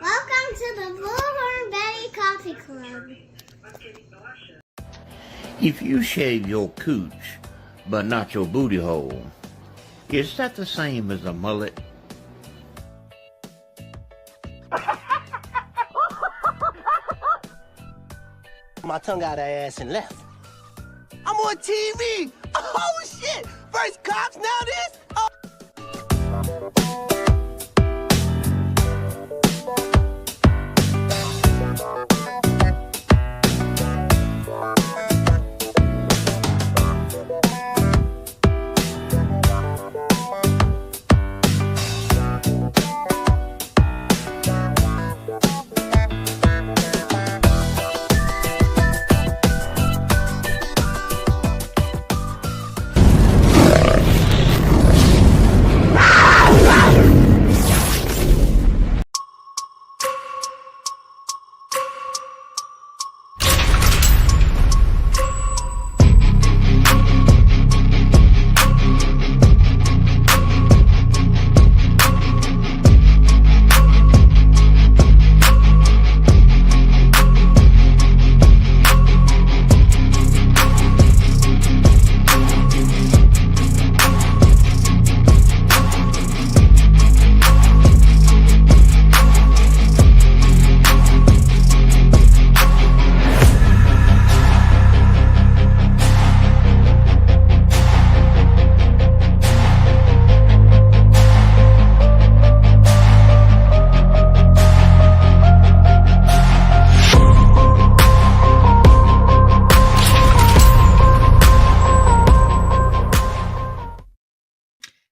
Welcome to the Bullhorn Betty Coffee Club. If you shave your cooch, but not your booty hole, is that the same as a mullet? My tongue out her ass and left. I'm on TV! Oh shit! First cops, now this? Oh.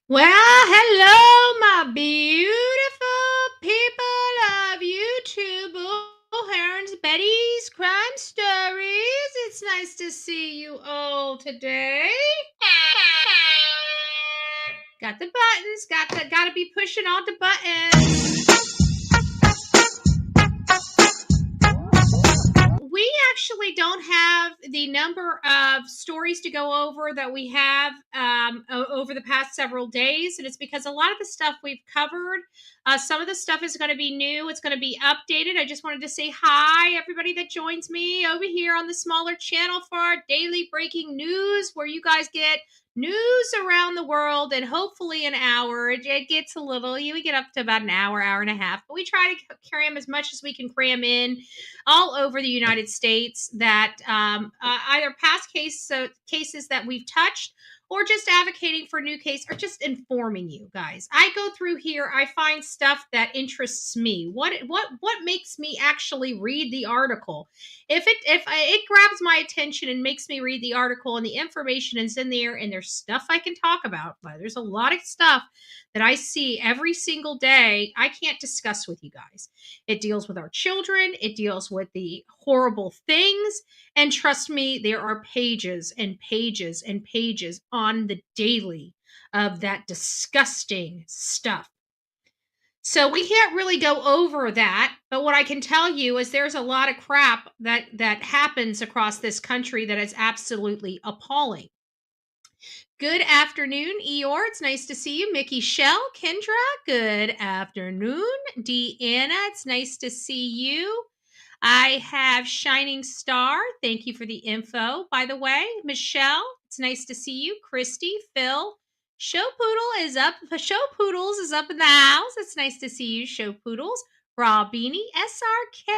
Well, hello, my beautiful people of YouTube, Bullhorn Betty's Crime Stories. It's nice to see you all today. Got the buttons, gotta be pushing all the buttons. We actually don't have the number of stories to go over that we have over the past several days. And it's because a lot of the stuff we've covered, some of the stuff is going to be new. It's going to be updated. I just wanted to say hi, everybody that joins me over here on the smaller channel for our daily breaking news, where you guys get news around the world in hopefully an hour. It gets a little, we get up to about an hour and a half, but we try to cram as much as we can cram in all over the United States, that either past cases that we've touched, or just advocating for new case, or just informing you guys. I go through here, I find stuff that interests me. What makes me actually read the article? If it grabs my attention and makes me read the article, and the information is in there, and there's stuff I can talk about. There's a lot of stuff that I see every single day I can't discuss with you guys. It deals with our children. It deals with the horrible things. And trust me, there are pages and pages and pages on the daily of that disgusting stuff. So we can't really go over that. But what I can tell you is there's a lot of crap that happens across this country that is absolutely appalling. Good afternoon, Eeyore. It's nice to see you. Mickey Shell, Kendra, good afternoon. Deanna, it's nice to see you. I have Shining Star. Thank you for the info, by the way. Michelle, it's nice to see you. Christy, Phil, Show Poodle is up. Show Poodles is up in the house. It's nice to see you, Show Poodles. Raw Beanie, SRK,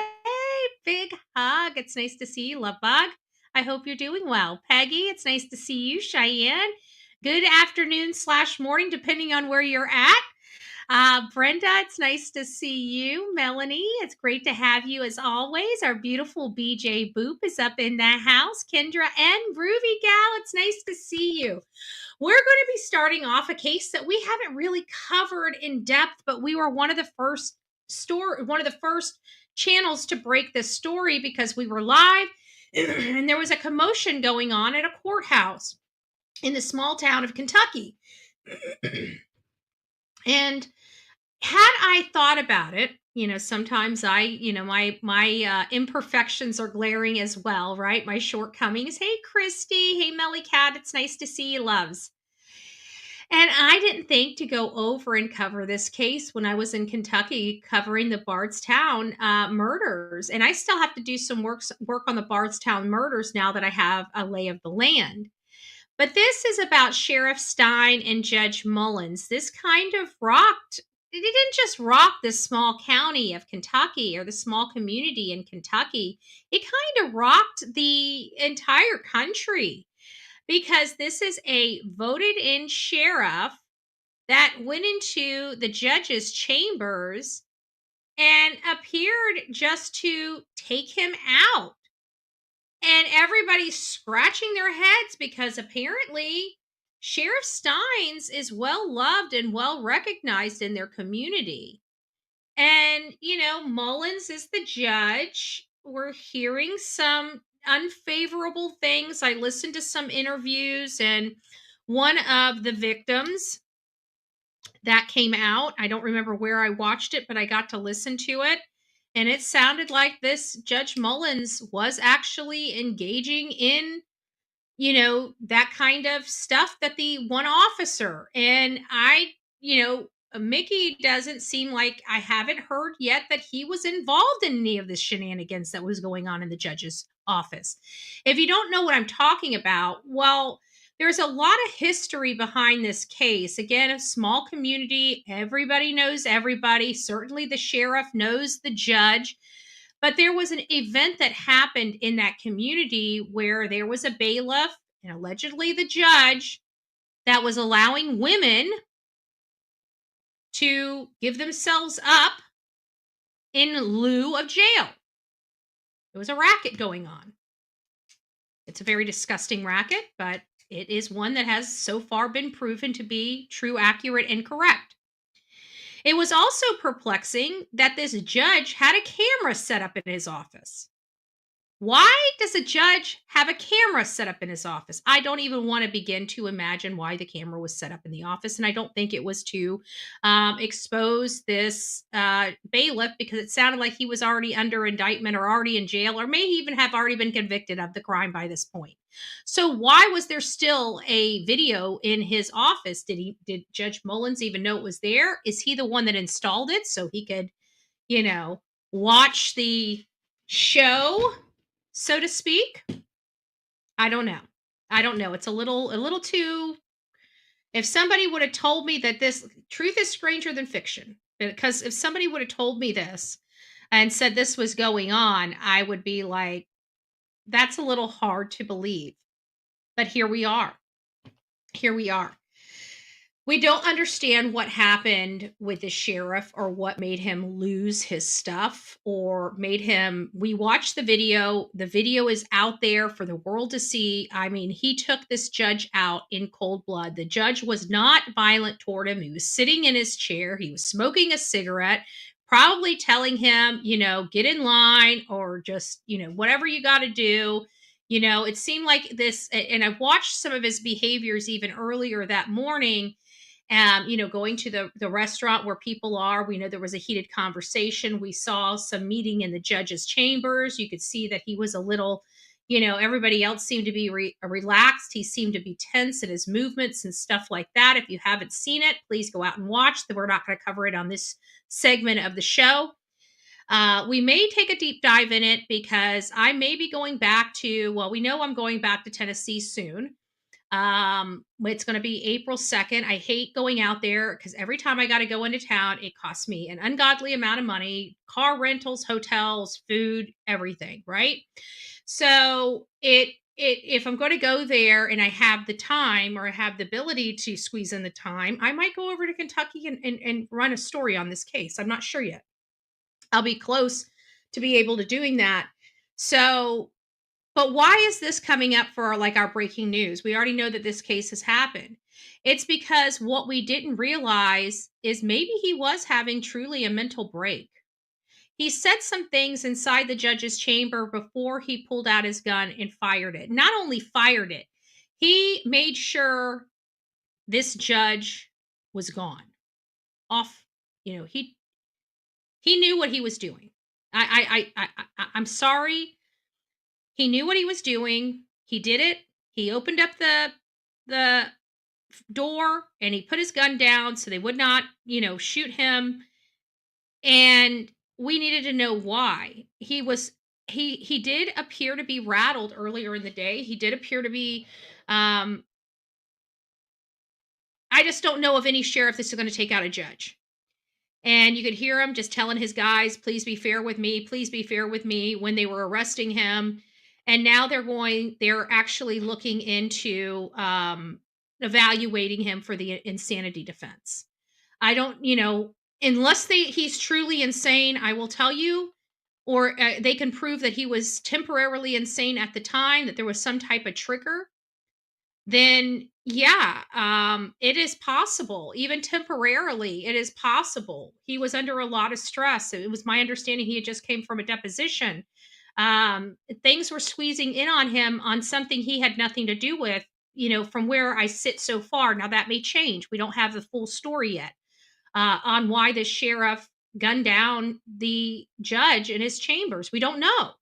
big hug. It's nice to see you, Love Bug. I hope you're doing well. Peggy, it's nice to see you. Cheyenne, good afternoon/morning, depending on where you're at. Brenda, it's nice to see you. Melanie, it's great to have you as always. Our beautiful BJ Boop is up in the house. Kendra and Groovy Gal, it's nice to see you. We're going to be starting off a case that we haven't really covered in depth, but we were one of the first channels to break this story because we were live and there was a commotion going on at a courthouse in the small town of Kentucky. And had I thought about it, sometimes my imperfections are glaring as well, right? My shortcomings. Hey, Christy. Hey, Melly Cat. It's nice to see you, loves. And I didn't think to go over and cover this case when I was in Kentucky covering the Bardstown murders. And I still have to do some work on the Bardstown murders now that I have a lay of the land. But this is about Sheriff Stein and Judge Mullins. This kind of rocked, it didn't just rock this small county of Kentucky or the small community in Kentucky. It kind of rocked the entire country because this is a voted in sheriff that went into the judge's chambers and appeared just to take him out. And everybody's scratching their heads because apparently Sheriff Steins is well loved and well recognized in their community. And, Mullins is the judge. We're hearing some unfavorable things. I listened to some interviews, and one of the victims that came out, I don't remember where I watched it, but I got to listen to it. And it sounded like this Judge Mullins was actually engaging in, that kind of stuff that the one officer. And Mickey doesn't seem like, I haven't heard yet that he was involved in any of this shenanigans that was going on in the judge's office. If you don't know what I'm talking about, well, there's a lot of history behind this case. Again, a small community, everybody knows everybody. Certainly the sheriff knows the judge. But there was an event that happened in that community where there was a bailiff and allegedly the judge that was allowing women to give themselves up in lieu of jail. There was a racket going on. It's a very disgusting racket, but it is one that has so far been proven to be true, accurate, and correct. It was also perplexing that this judge had a camera set up in his office. Why does a judge have a camera set up in his office? I don't even want to begin to imagine why the camera was set up in the office. And I don't think it was to expose this bailiff, because it sounded like he was already under indictment or already in jail, or may even have already been convicted of the crime by this point. So why was there still a video in his office? Did Judge Mullins even know it was there? Is he the one that installed it so he could, watch the show, so to speak? I don't know. It's a little too. If somebody would have told me that this truth is stranger than fiction, because if somebody would have told me this and said this was going on, I would be like, that's a little hard to believe. But here we are. We don't understand what happened with the sheriff or what made him lose his stuff or made him. We watched the video. The video is out there for the world to see. I mean, he took this judge out in cold blood. The judge was not violent toward him. He was sitting in his chair. He was smoking a cigarette, probably telling him, get in line or just, whatever you got to do. It seemed like this. And I watched some of his behaviors even earlier that morning. Going to the restaurant where people are. We know there was a heated conversation. We saw some meeting in the judge's chambers. You could see that he was a little, everybody else seemed to be relaxed. He seemed to be tense in his movements and stuff like that. If you haven't seen it, please go out and watch. We're not going to cover it on this segment of the show. We may take a deep dive in it because I may be going back to, we know I'm going back to Tennessee soon. It's going to be April 2nd. I hate going out there because every time I got to go into town, it costs me an ungodly amount of money, car rentals, hotels, food, everything. Right. So if I'm going to go there and I have the time or I have the ability to squeeze in the time, I might go over to Kentucky and run a story on this case. I'm not sure yet. I'll be close to be able to doing that. So, but why is this coming up for our breaking news? We already know that this case has happened. It's because what we didn't realize is maybe he was having truly a mental break. He said some things inside the judge's chamber before he pulled out his gun and fired it. Not only fired it, he made sure this judge was gone. Off, he knew what he was doing. I'm sorry. He knew what he was doing. He did it. He opened up the door and he put his gun down so they would not, shoot him. And we needed to know why. He did appear to be rattled earlier in the day. He did appear to be um I just don't know of any sheriff that's going to take out a judge. And you could hear him just telling his guys, please be fair with me, please be fair with me, when they were arresting him. And now they're actually looking into evaluating him for the insanity defense. I don't, unless he's truly insane, I will tell you, or they can prove that he was temporarily insane at the time, that there was some type of trigger, then yeah, it is possible, even temporarily, it is possible. He was under a lot of stress. It was my understanding he had just came from a deposition. Things were squeezing in on him on something he had nothing to do with, from where I sit so far. Now that may change. We don't have the full story yet on why the sheriff gunned down the judge in his chambers. We don't know.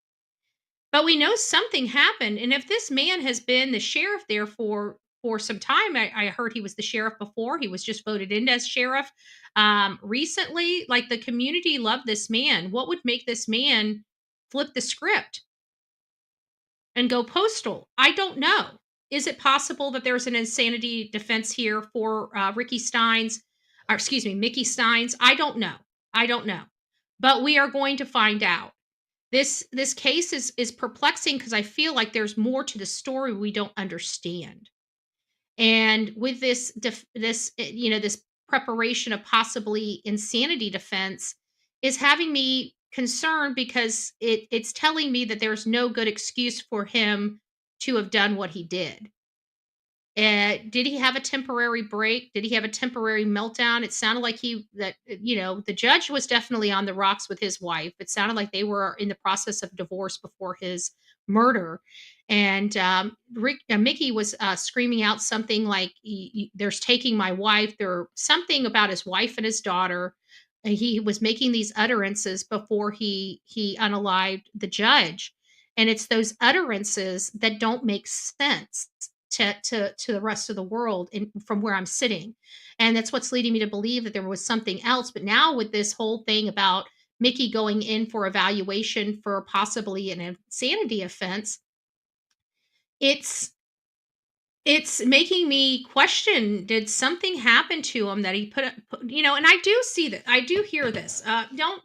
But we know something happened, and if this man has been the sheriff there for some time, I heard he was the sheriff before. He was just voted in as sheriff recently. Like, the community loved this man. What would make this man flip the script and go postal? I don't know. Is it possible that there's an insanity defense here for Mickey Stein's? I don't know. I don't know. But we are going to find out. This case is perplexing because I feel like there's more to the story we don't understand. And with this preparation of possibly insanity defense is having me concerned, because it's telling me that there's no good excuse for him to have done what he did. Did he have a temporary break? Did he have a temporary meltdown? It sounded like the judge was definitely on the rocks with his wife. It sounded like they were in the process of divorce before his murder. And Mickey was screaming out something like, "There's taking my wife." There something about his wife and his daughter. And he was making these utterances before he unalived the judge. And it's those utterances that don't make sense to the rest of the world from where I'm sitting. And that's what's leading me to believe that there was something else. But now with this whole thing about Mickey going in for evaluation for possibly an insanity offense, it's making me question, did something happen to him that he and I do see that. I do hear this. Don't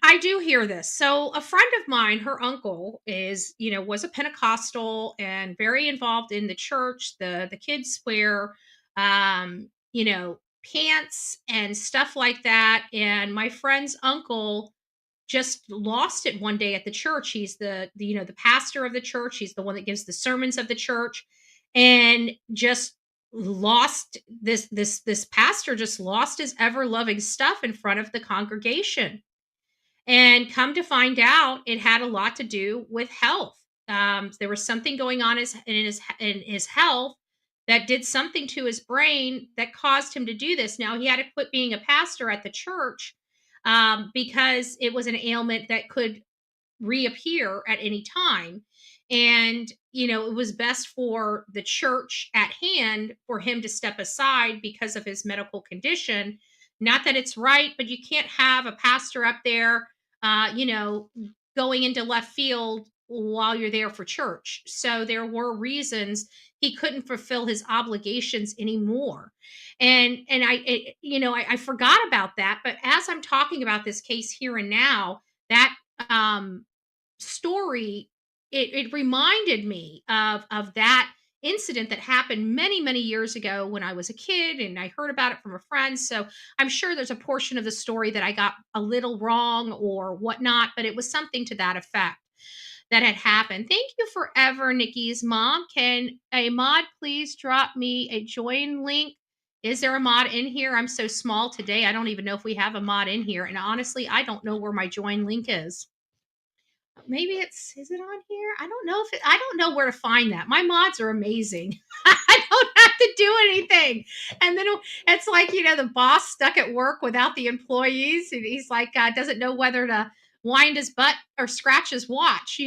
I do hear this. So a friend of mine, her uncle was a Pentecostal and very involved in the church. The kids wear pants and stuff like that. And my friend's uncle just lost it one day at the church. He's the pastor of the church. He's the one that gives the sermons of the church, and just lost this pastor just lost his ever loving stuff in front of the congregation. And come to find out, it had a lot to do with health. There was something going on in his health that did something to his brain that caused him to do this. Now, he had to quit being a pastor at the church because it was an ailment that could reappear at any time. And, it was best for the church at hand for him to step aside because of his medical condition. Not that it's right, but you can't have a pastor up there going into left field while you're there for church. So there were reasons he couldn't fulfill his obligations anymore. And I forgot about that. But as I'm talking about this case here and now, that story, it reminded me of that incident that happened many, many years ago when I was a kid, and I heard about it from a friend. So I'm sure there's a portion of the story that I got a little wrong or whatnot, but it was something to that effect that had happened. Thank you forever, Nikki's mom. Can a mod please drop me a join link? Is there a mod in here? I'm so small today. I don't even know if we have a mod in here. And honestly, I don't know where my join link is. Maybe is it on here? I don't know where to find that. My mods are amazing. I don't have to do anything. And then it's like, the boss stuck at work without the employees. And he's like, doesn't know whether to wind his butt or scratch his watch,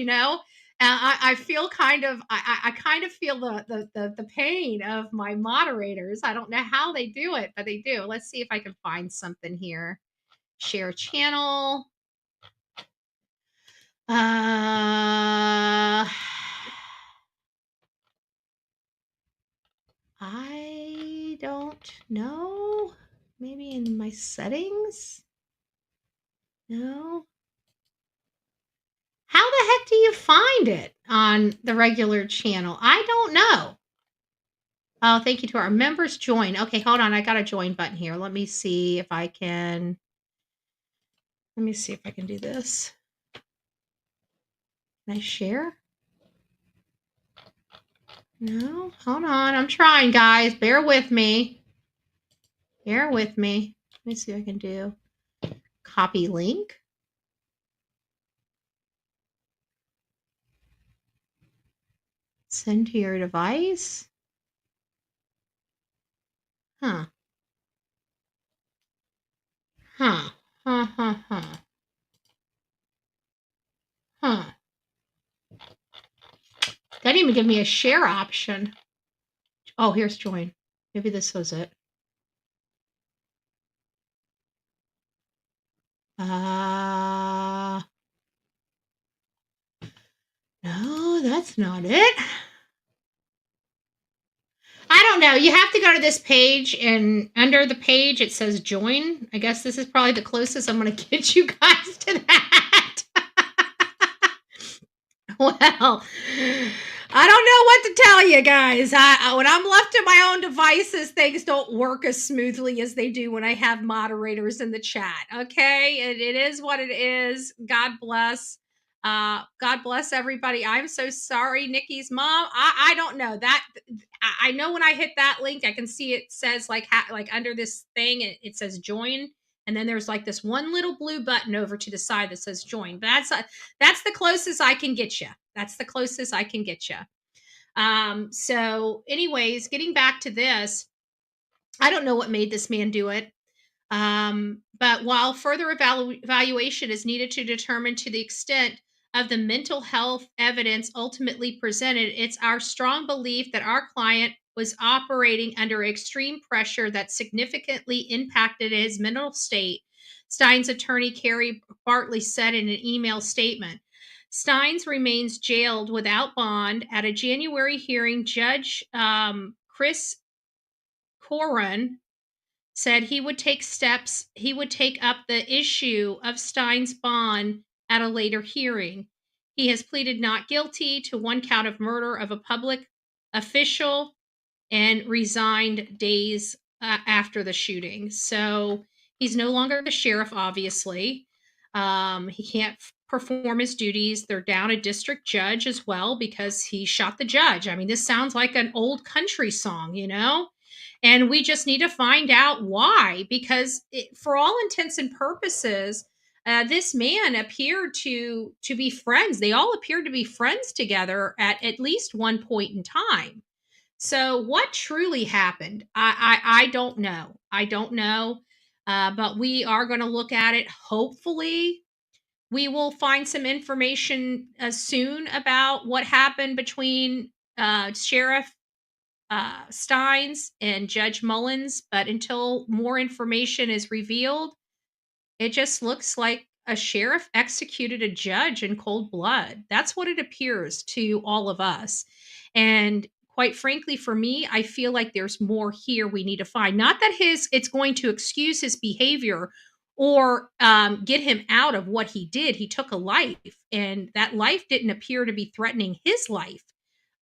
I feel kind of I kind of feel the pain of my moderators. I don't know how they do it, but they do. Let's see if I can find something here. Share channel. I don't know. Maybe in my settings? No. How the heck do you find it on the regular channel? I don't know. Oh, thank you to our members. Join. Okay, hold on. I got a join button here. Let me see if I can. Let me see if I can do this. Can I share? No, hold on. I'm trying, guys. Bear with me. Bear with me. Let me see what I can do. Copy link. Send to your device. Huh. Huh. Huh. Huh. Huh. Huh. They didn't even give me a share option. Oh, here's join. Maybe this was it. No, that's not it. I don't know. You have to go to this page, and under the page it says join. I guess this is probably the closest I'm going to get you guys to that. Well, I don't know what to tell you guys. When I'm left to my own devices, things don't work as smoothly as they do when I have moderators in the chat. Okay, it is what it is. God bless. God bless everybody. I'm so sorry, Nikki's mom. I don't know that. I know when I hit that link, I can see it says like under this thing, it says join. And then there's like this one little blue button over to the side that says join. But that's the closest I can get you. That's the closest I can get you. So anyways, getting back to this, I don't know what made this man do it. But while further evaluation is needed to determine to the extent of the mental health evidence ultimately presented, it's our strong belief that our client was operating under extreme pressure that significantly impacted his mental state, Stein's attorney Carrie Bartley said in an email statement. Steins remains jailed without bond. At a January hearing, Judge Chris Coran said he would take up the issue of Stein's bond at a later hearing. He has pleaded not guilty to one count of murder of a public official and resigned days after the shooting. So he's no longer the sheriff, obviously. He can't perform his duties. They're down a district judge as well because he shot the judge. I mean, this sounds like an old country song, you know? And we just need to find out why, because for all intents and purposes, this man appeared to be friends. They all appeared to be friends together at least one point in time. So what truly happened? I don't know. I don't know. But we are going to look at it. Hopefully, we will find some information soon about what happened between Sheriff Steins and Judge Mullins. But until more information is revealed, it just looks like a sheriff executed a judge in cold blood. That's what it appears to all of us. And quite frankly, for me, I feel like there's more here we need to find. Not that it's going to excuse his behavior or get him out of what he did. He took a life, and that life didn't appear to be threatening his life.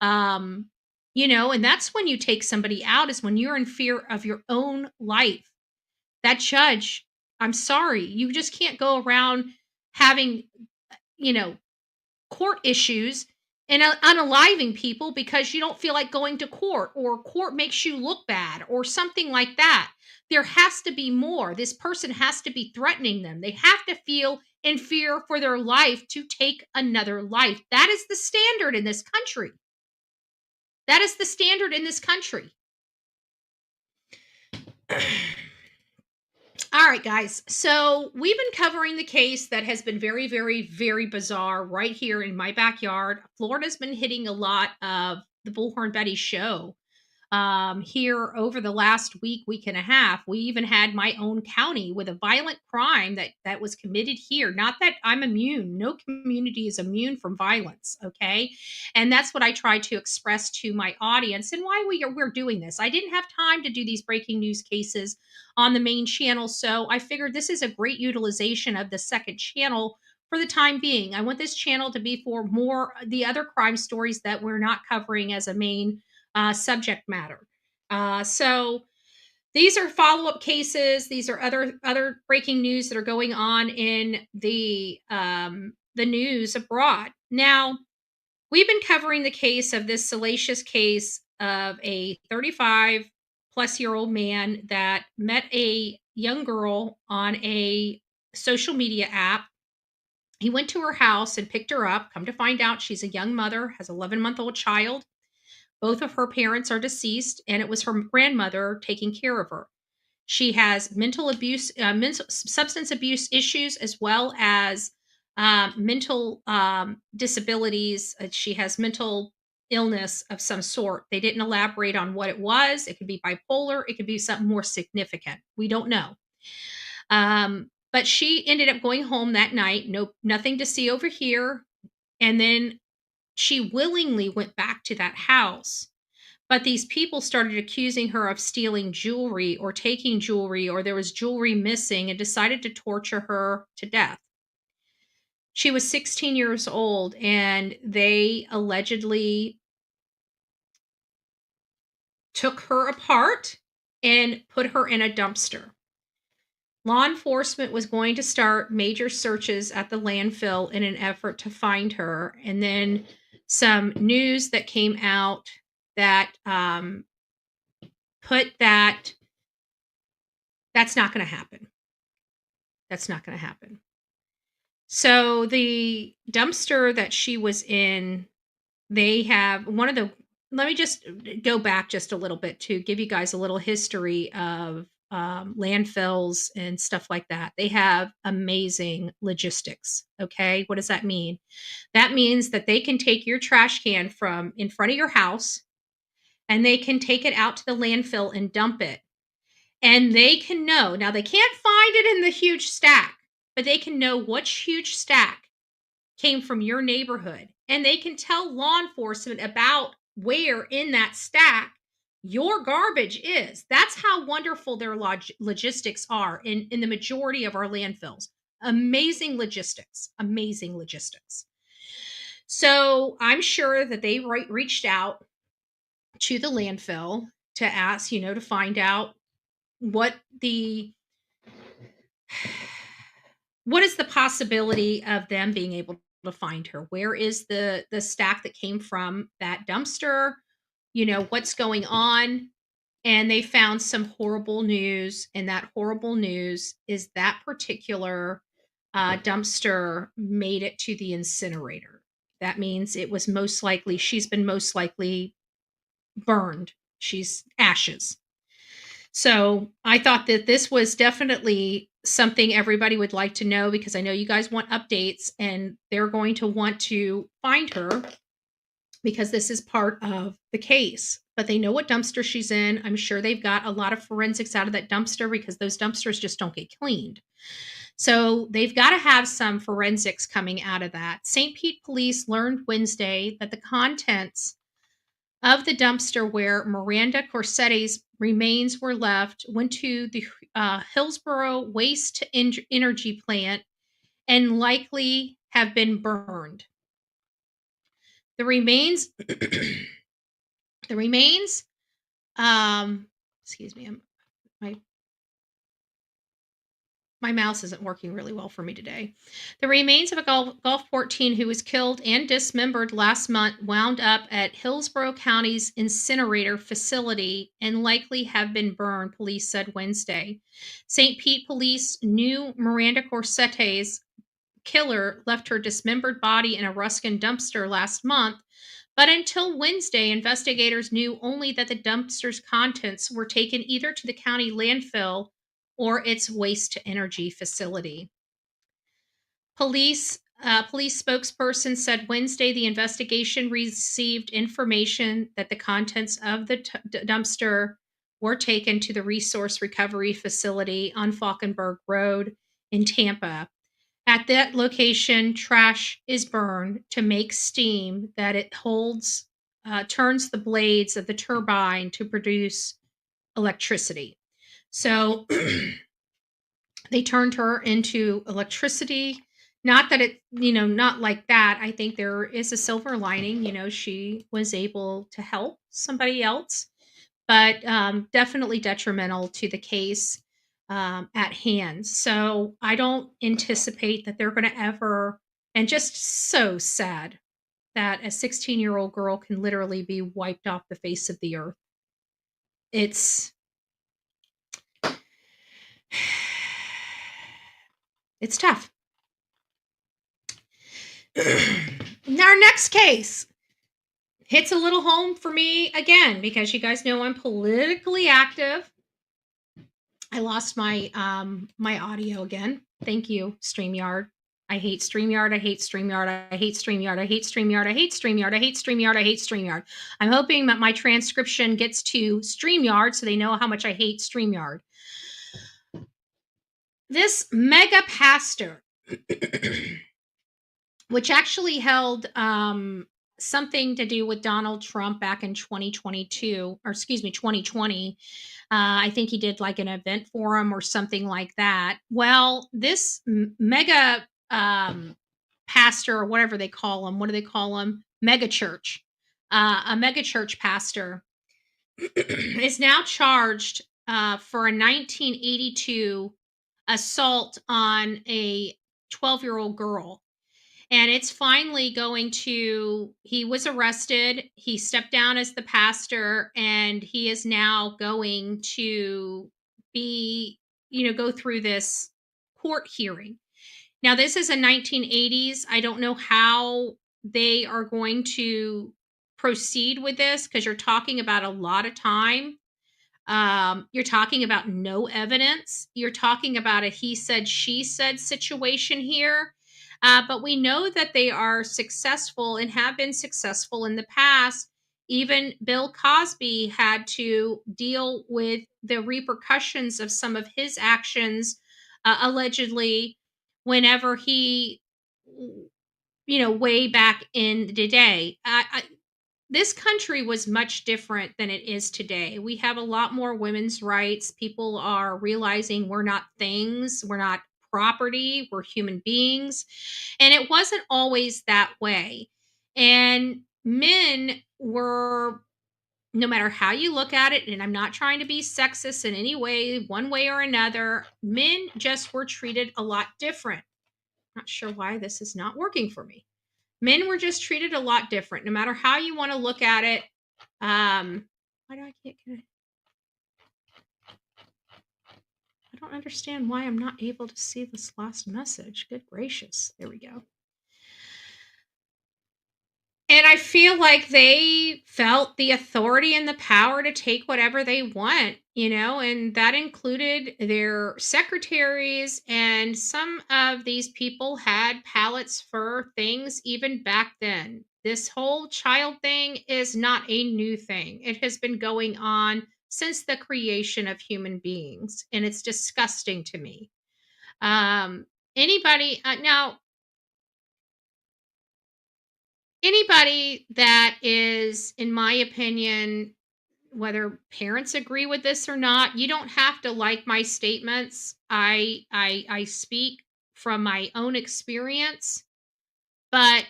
And that's when you take somebody out, is when you're in fear of your own life. That judge, I'm sorry, you just can't go around having, court issues and unaliving people because you don't feel like going to court, or court makes you look bad or something like that. There has to be more. This person has to be threatening them. They have to feel in fear for their life to take another life. That is the standard in this country. That is the standard in this country. All right, guys. So we've been covering the case that has been very, very, very bizarre right here in my backyard. Florida's been hitting a lot of the Bullhorn Betty show here over the last week and a half. We even had my own county with a violent crime that was committed here. Not that I'm immune. No community is immune from violence. Okay, and that's what I try to express to my audience and why we're doing this. I didn't have time to do these breaking news cases on the main channel, so I figured this is a great utilization of the second channel for the time being. I want this channel to be for more the other crime stories that we're not covering as a main subject matter. So these are follow-up cases. These are other breaking news that are going on in the news abroad. Now, we've been covering the case of this salacious case of a 35 plus year old man that met a young girl on a social media app. He went to her house and picked her up. Come to find out, she's a young mother, has an 11-month-old child. Both of her parents are deceased, and it was her grandmother taking care of her. She has mental abuse, substance abuse issues, as well as mental disabilities. She has mental illness of some sort. They didn't elaborate on what it was. It could be bipolar. It could be something more significant. We don't know. But she ended up going home that night. Nothing to see over here. And then she willingly went back to that house. But these people started accusing her of stealing jewelry or taking jewelry, or there was jewelry missing, and decided to torture her to death. She was 16 years old, and they allegedly took her apart and put her in a dumpster. Law enforcement was going to start major searches at the landfill in an effort to find her. And then some news that came out that put that's not going to happen. That's not going to happen. So the dumpster that she was in, they have let me just go back just a little bit to give you guys a little history of landfills and stuff like that. They have amazing logistics. Okay. What does that mean? That means that they can take your trash can from in front of your house and they can take it out to the landfill and dump it. And they can know, now they can't find it in the huge stack, but they can know which huge stack came from your neighborhood. And they can tell law enforcement about where in that stack your garbage is. That's how wonderful their logistics are in the majority of our landfills. Amazing logistics. Amazing logistics. So I'm sure that they reached out to the landfill to ask, to find out what is the possibility of them being able to find her? Where is the stack that came from that dumpster? What's going on? And they found some horrible news, and that horrible news is that particular dumpster made it to the incinerator. That means she's been most likely burned. She's ashes. So I thought that this was definitely something everybody would like to know, because I know you guys want updates and they're going to want to find her because this is part of the case. But they know what dumpster she's in. I'm sure they've got a lot of forensics out of that dumpster because those dumpsters just don't get cleaned. So they've got to have some forensics coming out of that. St. Pete police learned Wednesday that the contents of the dumpster where Miranda Corsetti's remains were left went to the Hillsborough Waste Energy Plant and likely have been burned. The remains, excuse me, my mouse isn't working really well for me today. The remains of a Gulfport teen who was killed and dismembered last month wound up at Hillsborough County's incinerator facility and likely have been burned, police said Wednesday. St. Pete police knew Miranda Corsetti's killer left her dismembered body in a Ruskin dumpster last month, but until Wednesday, investigators knew only that the dumpster's contents were taken either to the county landfill or its waste to energy facility. Police spokesperson said Wednesday the investigation received information that the contents of the dumpster were taken to the resource recovery facility on Falkenberg Road in Tampa. At that location, trash is burned to make steam that it turns the blades of the turbine to produce electricity. So they turned her into electricity. Not that it, not like that. I think there is a silver lining. She was able to help somebody else, but definitely detrimental to the case at hand. So I don't anticipate that they're going to ever, and just so sad that a 16-year-old girl can literally be wiped off the face of the earth. It's tough. Our next case hits a little home for me again, because you guys know I'm politically active. I lost my my audio again. Thank you, StreamYard. I hate StreamYard. I hate StreamYard. I hate StreamYard. I hate StreamYard. I hate StreamYard. I hate StreamYard. I hate StreamYard. I'm hoping that my transcription gets to StreamYard so they know how much I hate StreamYard. This mega pastor, which actually held something to do with Donald Trump back in 2022, or excuse me, 2020. I think he did like an event for him or something like that. Well, this mega pastor, or whatever they call him, what do they call him? Mega church. A mega church pastor is now charged for a 1982 assault on a 12-year-old girl. And it's finally he was arrested. He stepped down as the pastor, and he is now going to go through this court hearing. Now, this is a 1980s. I don't know how they are going to proceed with this, because you're talking about a lot of time. You're talking about no evidence. You're talking about a he said, she said situation here. But we know that they are successful and have been successful in the past. Even Bill Cosby had to deal with the repercussions of some of his actions, allegedly, whenever he, way back in the day. This country was much different than it is today. We have a lot more women's rights. People are realizing we're not things, we're not property, we're human beings. And it wasn't always that way. And men were, no matter how you look at it, and I'm not trying to be sexist in any way, one way or another, men just were treated a lot different. Not sure why this is not working for me. Men were just treated a lot different, no matter how you want to look at it. Why do I can't get it? I don't understand why I'm not able to see this last message. Good gracious. There we go. And I feel like they felt the authority and the power to take whatever they want, and that included their secretaries. And some of these people had pallets for things even back then. This whole child thing is not a new thing. It has been going on since the creation of human beings, and it's disgusting to me. Anybody that is, in my opinion, whether parents agree with this or not, you don't have to like my statements. I speak from my own experience, but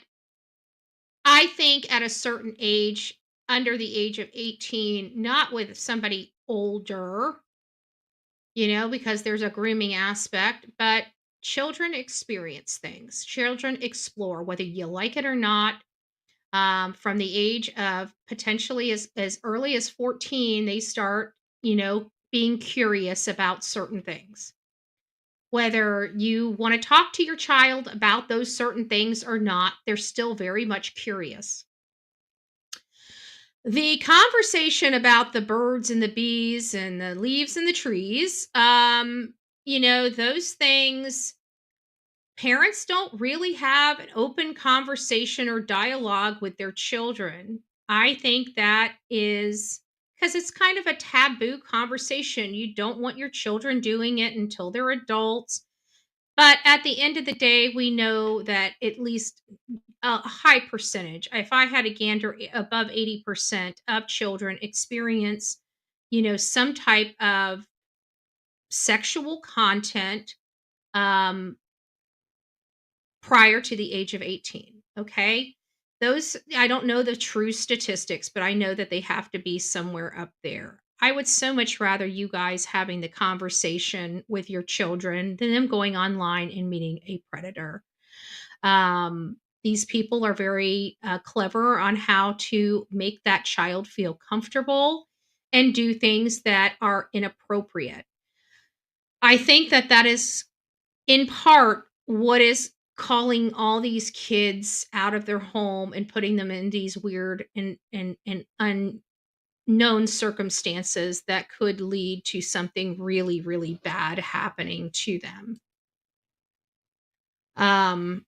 I think at a certain age, under the age of 18, not with somebody older, because there's a grooming aspect, but children experience things. Children explore, whether you like it or not. From the age of potentially as early as 14, they start, being curious about certain things. Whether you want to talk to your child about those certain things or not, they're still very much curious. The conversation about the birds and the bees and the leaves and the trees, those things, parents don't really have an open conversation or dialogue with their children. I think that is because it's kind of a taboo conversation. You don't want your children doing it until they're adults. But at the end of the day, we know that at least a high percentage, if I had a gander, above 80% of children experience, some type of sexual content um, prior to the age of 18. Okay. Those, I don't know the true statistics, but I know that they have to be somewhere up there. I would so much rather you guys having the conversation with your children than them going online and meeting a predator. These people are very clever on how to make that child feel comfortable and do things that are inappropriate. I think that that is in part what is calling all these kids out of their home and putting them in these weird and unknown circumstances that could lead to something really, really bad happening to them. Um,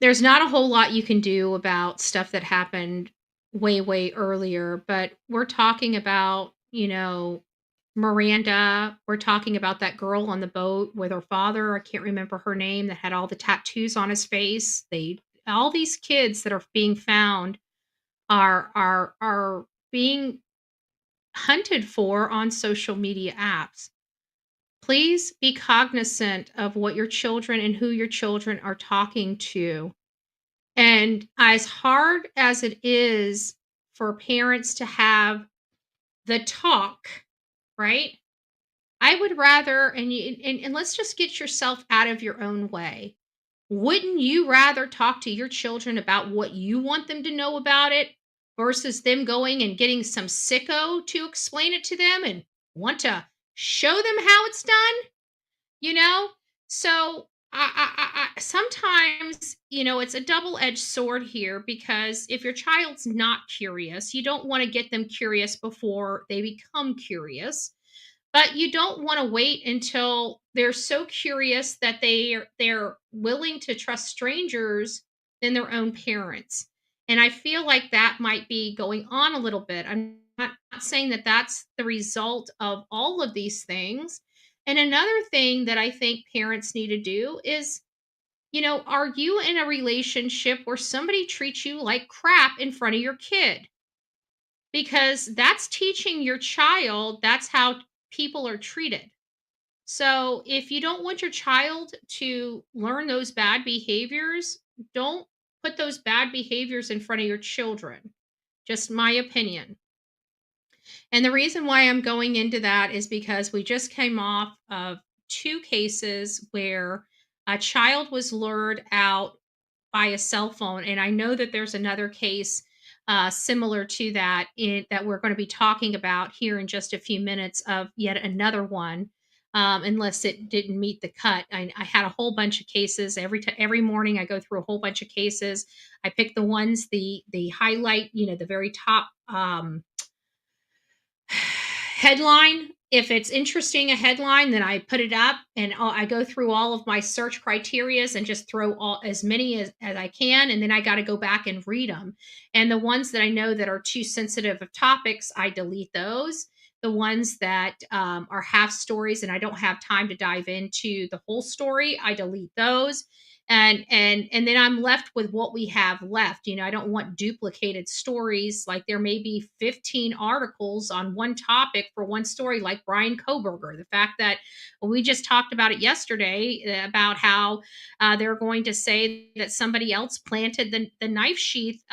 there's not a whole lot you can do about stuff that happened way, way earlier, but we're talking about, Miranda. We're talking about that girl on the boat with her father. I can't remember her name that had all the tattoos on his face. All these kids that are being found are being hunted for on social media apps. Please be cognizant of what your children and who your children are talking to. And as hard as it is for parents to have the talk, right? I would rather, and let's just get yourself out of your own way. Wouldn't you rather talk to your children about what you want them to know about it versus them going and getting some sicko to explain it to them and want to show them how it's done? You know? So sometimes, it's a double-edged sword here because if your child's not curious, you don't want to get them curious before they become curious. But you don't want to wait until they're so curious that they're willing to trust strangers than their own parents. And I feel like that might be going on a little bit. I'm not saying that that's the result of all of these things. And another thing that I think parents need to do is, are you in a relationship where somebody treats you like crap in front of your kid? Because that's teaching your child that's how people are treated. So if you don't want your child to learn those bad behaviors, don't put those bad behaviors in front of your children. Just my opinion. And the reason why I'm going into that is because we just came off of two cases where a child was lured out by a cell phone. And I know that there's another case similar to that that we're going to be talking about here in just a few minutes of yet another one. Unless it didn't meet the cut, I had a whole bunch of cases. Every morning, I go through a whole bunch of cases. I pick the ones the highlight, the very top headline. If it's interesting, a headline, then I put it up and I go through all of my search criterias and just throw all as many as I can. And then I got to go back and read them. And the ones that I know that are too sensitive of topics, I delete those. The ones that are half stories and I don't have time to dive into the whole story, I delete those. And then I'm left with what we have left. I don't want duplicated stories. Like there may be 15 articles on one topic for one story, like Brian Koberger. The fact that we just talked about it yesterday about how they're going to say that somebody else planted the knife sheath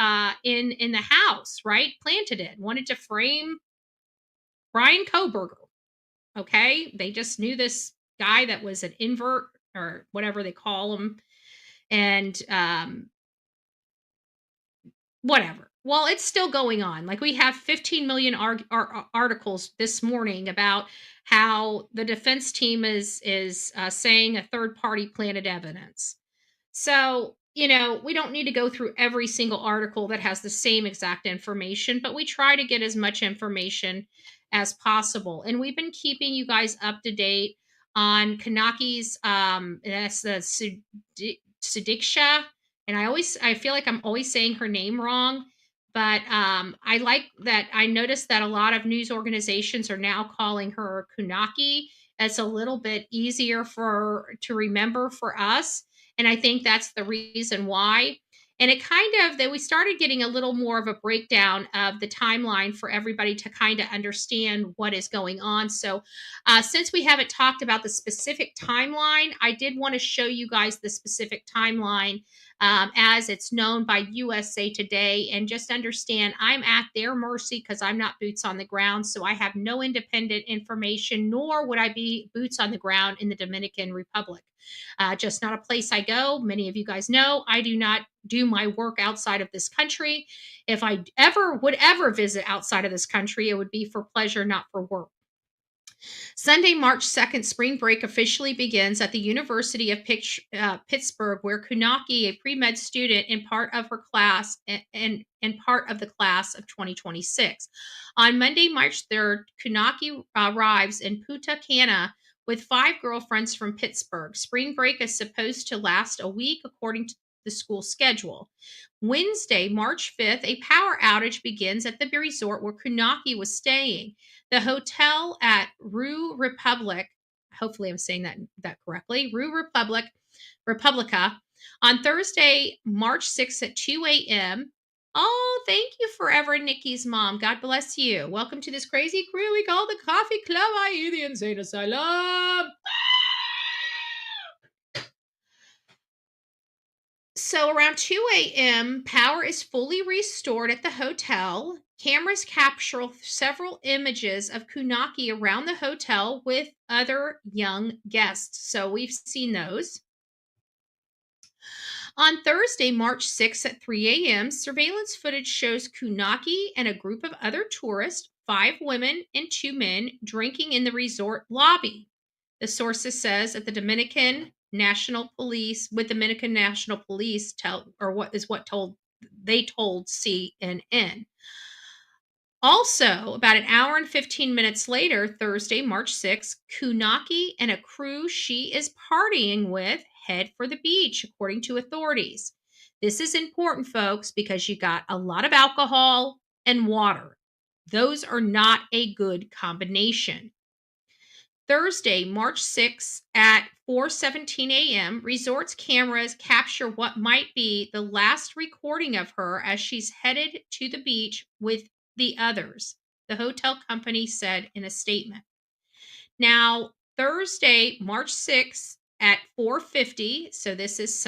in the house, right? Planted it, wanted to frame Brian Koberger. Okay, they just knew this guy that was an invert or whatever they call him and whatever. Well, it's still going on. Like we have 15 million articles this morning about how the defense team is saying a third party planted evidence. So we don't need to go through every single article that has the same exact information, but we try to get as much information as possible. And we've been keeping you guys up to date on Konaki's that's the Sudiksha, and I feel like I'm always saying her name wrong, but I like that. I noticed that a lot of news organizations are now calling her Kunaki. It's a little bit easier for to remember for us, and I think that's the reason why. And it kind of that we started getting a little more of a breakdown of the timeline for everybody to kind of understand what is going on. So, since we haven't talked about the specific timeline, I did want to show you guys the specific timeline as it's known by USA Today. And just understand, I'm at their mercy because I'm not boots on the ground. So I have no independent information, nor would I be boots on the ground in the Dominican Republic. Just not a place I go. Many of you guys know I do not do my work outside of this country. If I would ever visit outside of this country, it would be for pleasure, not for work. Sunday, March 2nd, spring break officially begins at the University of Pittsburgh, where Kunaki, a pre-med student and part of her class and part of the class of 2026. On Monday, March 3rd, Kunaki arrives in Punta Cana with 5 girlfriends from Pittsburgh. Spring break is supposed to last a week according to the school schedule. Wednesday, March 5th, a power outage begins at the resort where Kunaki was staying. The hotel at Rue Republic, hopefully I'm saying that correctly, Rue Republica, on Thursday, March 6th at 2 a.m. Oh, thank you, Forever Nikki's mom. God bless you. Welcome to this crazy crew we call the Coffee Club, i.e. the Insane Asylum. So around 2 a.m., power is fully restored at the hotel. Cameras capture several images of Kunaki around the hotel with other young guests. So we've seen those. On Thursday, March 6th at 3 a.m., surveillance footage shows Kunaki and a group of other tourists, 5 women and 2 men, drinking in the resort lobby. The sources says that the Dominican National Police they told CNN. Also, about an hour and 15 minutes later, Thursday, March 6th, Kunaki and a crew she is partying with head for the beach, according to authorities. This is important, folks, because you got a lot of alcohol and water. Those are not a good combination. Thursday, March 6th at 4:17 a.m., resort's cameras capture what might be the last recording of her as she's headed to the beach with the others, the hotel company said in a statement. Now, Thursday, March 6th at 4:50, so this is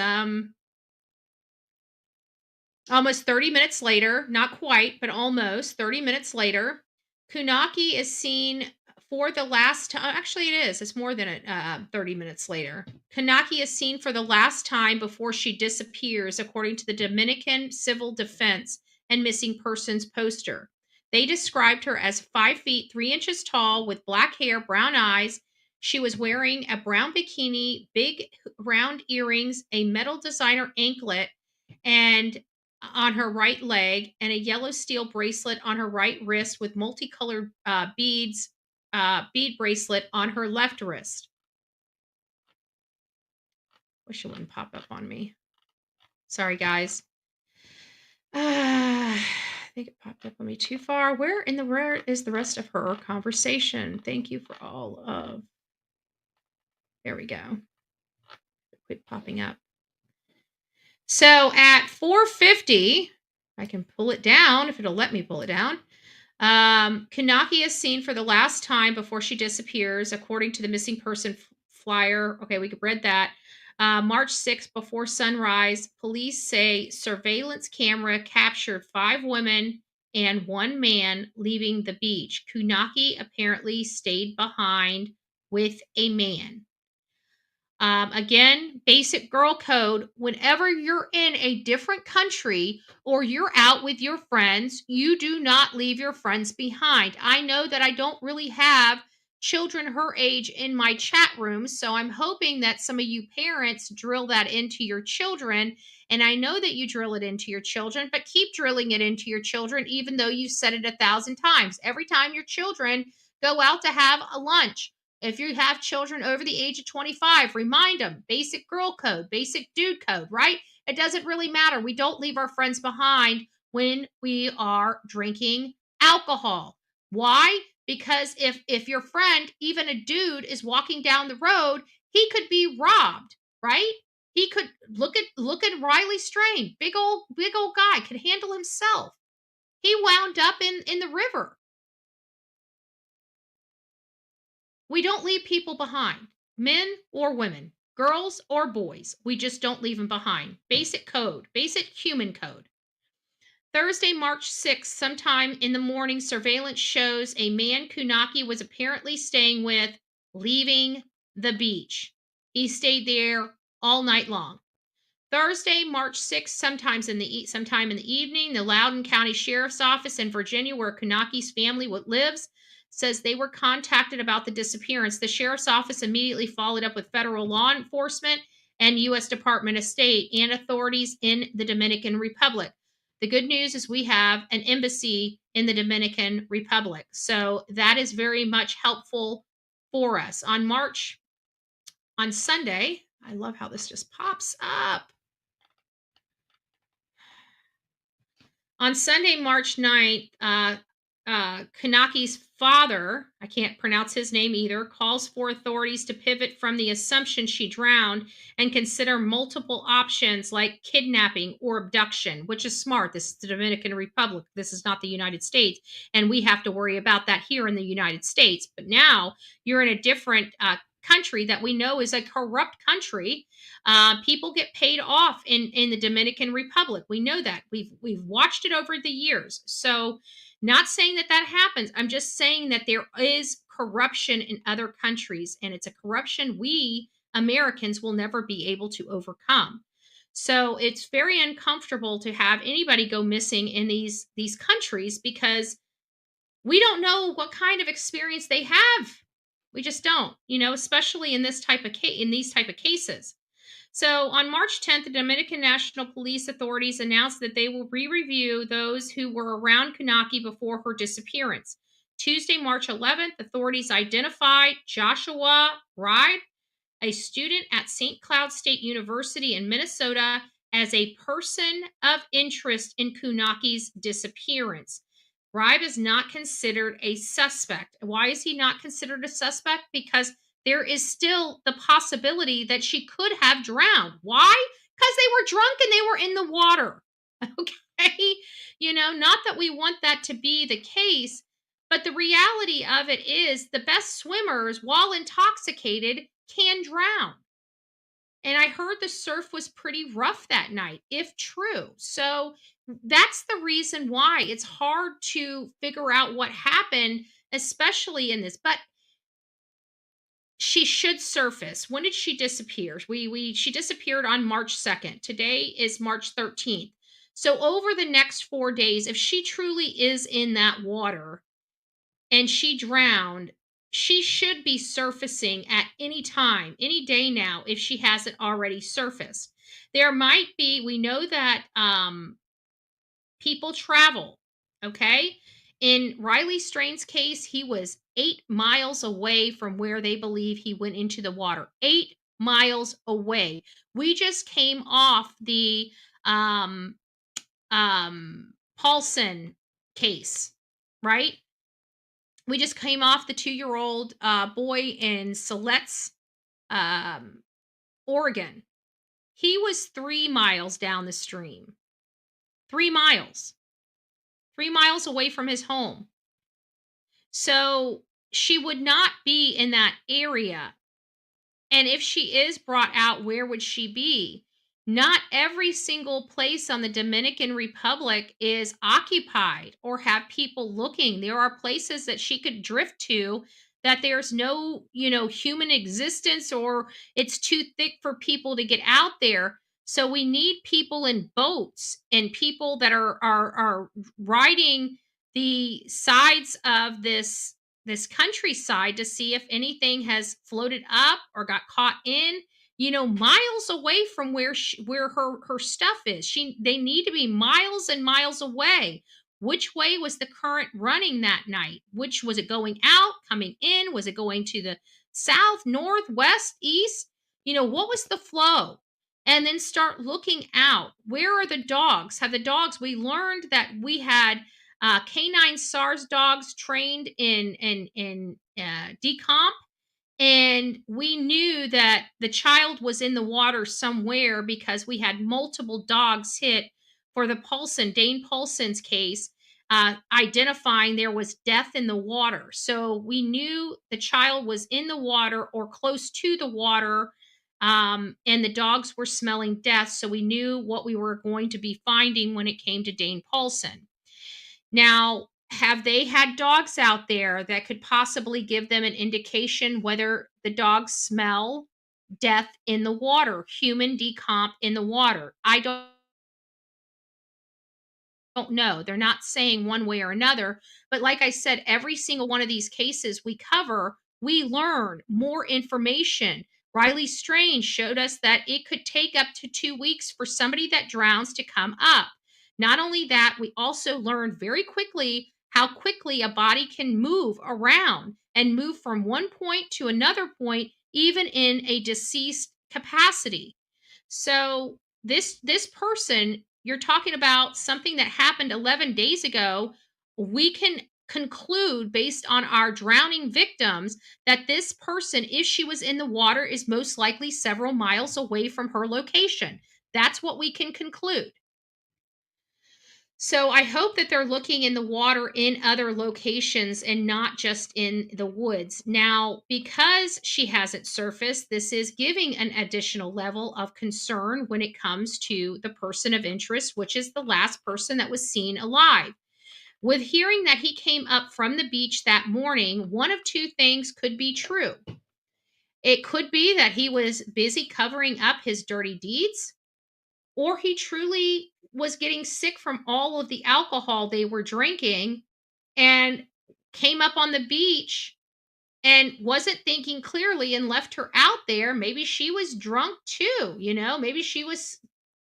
almost 30 minutes later, not quite, but almost 30 minutes later, Kunaki is seen for the last time. Actually, it is. It's more than 30 minutes later. Kunaki is seen for the last time before she disappears, according to the Dominican Civil Defense and Missing Persons poster. They described her as 5 feet 3 inches tall with black hair, brown eyes. She was wearing a brown bikini, big round earrings, a metal designer anklet, and on her right leg, and a yellow steel bracelet on her right wrist with multicolored bead bracelet on her left wrist. Wish it wouldn't pop up on me. Sorry, guys. I think it popped up on me too far. Where is the rest of her conversation? Thank you for all of. There we go. Quit popping up. So at 4:50, I can pull it down if it'll let me pull it down. Kunaki is seen for the last time before she disappears, according to the missing person flyer. Okay, we read that. March 6th, before sunrise, police say surveillance camera captured 5 women and 1 man leaving the beach. Kunaki apparently stayed behind with a man. Again, basic girl code. Whenever you're in a different country or you're out with your friends, you do not leave your friends behind. I know that I don't really have children her age in my chat room. So I'm hoping that some of you parents drill that into your children. And I know that you drill it into your children, but keep drilling it into your children, even though you've said it 1,000 times. Every time your children go out to have a lunch, if you have children over the age of 25, remind them basic girl code, basic dude code, right? It doesn't really matter. We don't leave our friends behind when we are drinking alcohol. Why? Because if your friend, even a dude, is walking down the road, he could be robbed, right? He could look at Riley Strain, big old guy, could handle himself. He wound up in the river. We don't leave people behind, men or women, girls or boys. We just don't leave them behind. Basic code, basic human code. Thursday, March 6th, sometime in the morning, surveillance shows a man Konanki was apparently staying with leaving the beach. He stayed there all night long. Thursday, March 6th, sometime in the evening, the Loudoun County Sheriff's Office in Virginia, where Konanki's family lives, says they were contacted about the disappearance. The Sheriff's Office immediately followed up with federal law enforcement and U.S. Department of State and authorities in the Dominican Republic. The good news is we have an embassy in the Dominican Republic. So that is very much helpful for us. On Sunday, I love how this just pops up. On Sunday, March 9th, Konanki's father, I can't pronounce his name either, calls for authorities to pivot from the assumption she drowned and consider multiple options like kidnapping or abduction, which is smart. This is the Dominican Republic. This is not the United States. And we have to worry about that here in the United States. But now you're in a different country that we know is a corrupt country. People get paid off in the Dominican Republic. We know that. We've watched it over the years. So not saying that happens. I'm just saying that there is corruption in other countries, and it's a corruption we Americans will never be able to overcome. So it's very uncomfortable to have anybody go missing in these countries because we don't know what kind of experience they have. We just don't, especially in these type of cases. So on March 10th, the Dominican National Police authorities announced that they will re-review those who were around Konanki before her disappearance. Tuesday, March 11th, authorities identified Joshua Reib, a student at St. Cloud State University in Minnesota, as a person of interest in Konanki's disappearance. Reib is not considered a suspect. Why is he not considered a suspect? Because there is still the possibility that she could have drowned. Why? Because they were drunk and they were in the water. Okay? Not that we want that to be the case, but the reality of it is the best swimmers, while intoxicated, can drown. And I heard the surf was pretty rough that night, if true. So that's the reason why it's hard to figure out what happened, especially in this. But she should surface. When did she disappear? She disappeared on March 2nd. Today is March 13th. So over the next 4 days, if she truly is in that water and she drowned, she should be surfacing at any time, any day now, if she hasn't already surfaced. There might be, we know that people travel, okay? In Riley Strain's case, he was 8 miles away from where they believe he went into the water. 8 miles away. We just came off the Paulson case, right? We just came off the 2-year-old boy in Siletz, Oregon. He was 3 miles down the stream. 3 miles. 3 miles away from his home. So she would not be in that area. And if she is brought out, where would she be? Not every single place on the Dominican Republic is occupied or have people looking. There are places that she could drift to that there's no, human existence, or it's too thick for people to get out there. So we need people in boats and people that are riding the sides of this this countryside to see if anything has floated up or got caught in, miles away from where her stuff is. They need to be miles and miles away. Which way was the current running that night? Which was it going out, coming in? Was it going to the south, north, west, east? What was the flow? And then start looking out. Where are the dogs? Have the dogs? We learned that we had canine SARS dogs trained in decomp, and we knew that the child was in the water somewhere because we had multiple dogs hit for the Dane Paulson's case, identifying there was death in the water. So we knew the child was in the water or close to the water, and the dogs were smelling death. So we knew what we were going to be finding when it came to Dane Paulson. Now, have they had dogs out there that could possibly give them an indication whether the dogs smell death in the water, human decomp in the water? I don't know. They're not saying one way or another. But like I said, every single one of these cases we cover, we learn more information. Riley Strange showed us that it could take up to 2 weeks for somebody that drowns to come up. Not only that, we also learned very quickly how quickly a body can move around and move from one point to another point, even in a deceased capacity. So this person, you're talking about something that happened 11 days ago. We can conclude based on our drowning victims that this person, if she was in the water, is most likely several miles away from her location. That's what we can conclude. So I hope that they're looking in the water in other locations and not just in the woods. Now, because she hasn't surfaced, this is giving an additional level of concern when it comes to the person of interest, which is the last person that was seen alive. With hearing that he came up from the beach that morning, one of two things could be true. It could be that he was busy covering up his dirty deeds, or he truly was getting sick from all of the alcohol they were drinking and came up on the beach and wasn't thinking clearly and left her out there. Maybe she was drunk too, maybe she was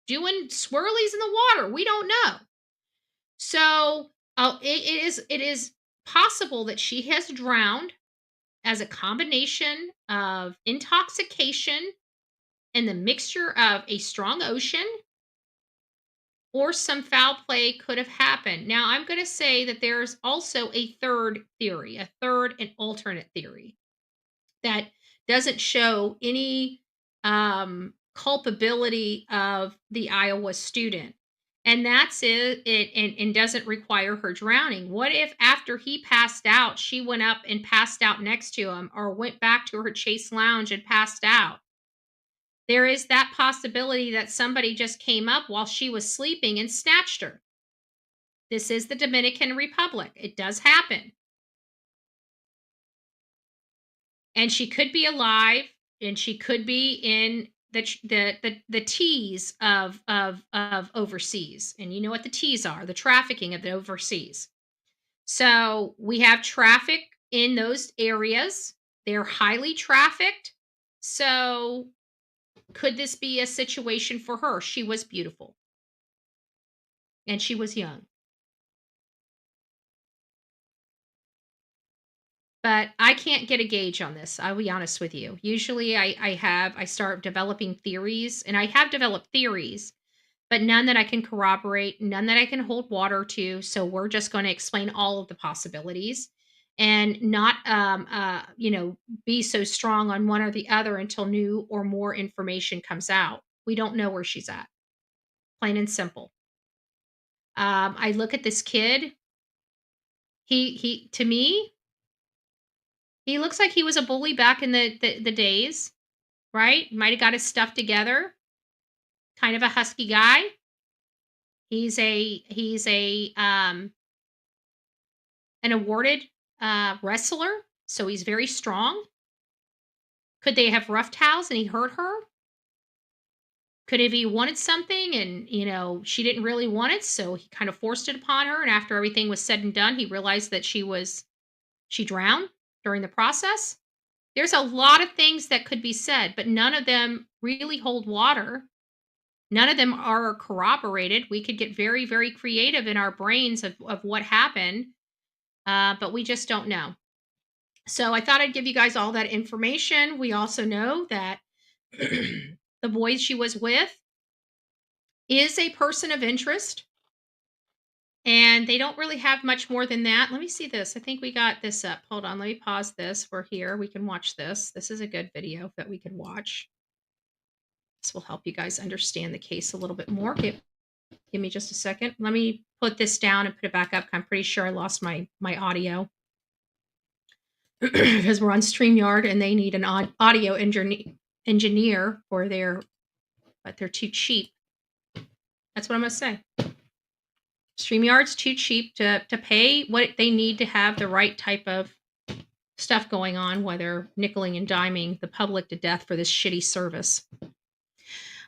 doing swirlies in the water. We don't know. So it is possible that she has drowned as a combination of intoxication and the mixture of a strong ocean, or some foul play could have happened. Now, I'm going to say that there's also a third theory, a third and alternate theory that doesn't show any culpability of the Iowa student. And that's and doesn't require her drowning. What if after he passed out, she went up and passed out next to him, or went back to her Chase Lounge and passed out? There is that possibility that somebody just came up while she was sleeping and snatched her. This is the Dominican Republic. It does happen. And she could be alive, and she could be in the T's of overseas. And you know what the T's are, the trafficking of the overseas. So we have traffic in those areas. They're highly trafficked. So could this be a situation for her? She was beautiful. And she was young. But I can't get a gauge on this. I'll be honest with you. Usually I start developing theories, and I have developed theories, but none that I can corroborate, none that I can hold water to. So we're just going to explain all of the possibilities and not be so strong on one or the other until new or more information comes out. We don't know where she's at. Plain and simple. I look at this kid. He to me, he looks like he was a bully back in the days, right? Might have got his stuff together. Kind of a husky guy. He's a an awarded wrestler, so he's very strong. Could they have roughhoused and he hurt her? Could have he wanted something and she didn't really want it, so he kind of forced it upon her, and after everything was said and done, he realized that she was She drowned during the process. There's a lot of things that could be said, but none of them really hold water. None of them are corroborated. We could get very, very creative in our brains of what happened, but we just don't know. So I thought I'd give you guys all that information. We also know that the boy she was with is a person of interest, and they don't really have much more than that. Let me see this. I think we got this up. Hold on. Let me pause this. We're here. We can watch this. This is a good video that we can watch. This will help you guys understand the case a little bit more. Give me just a second. Let me put this down and put it back up. I'm pretty sure I lost my audio because we're on StreamYard and they need an audio engineer for but they're too cheap. That's what I'm going to say. StreamYard's too cheap to pay what they need to have the right type of stuff going on, while they're nickeling and diming the public to death for this shitty service.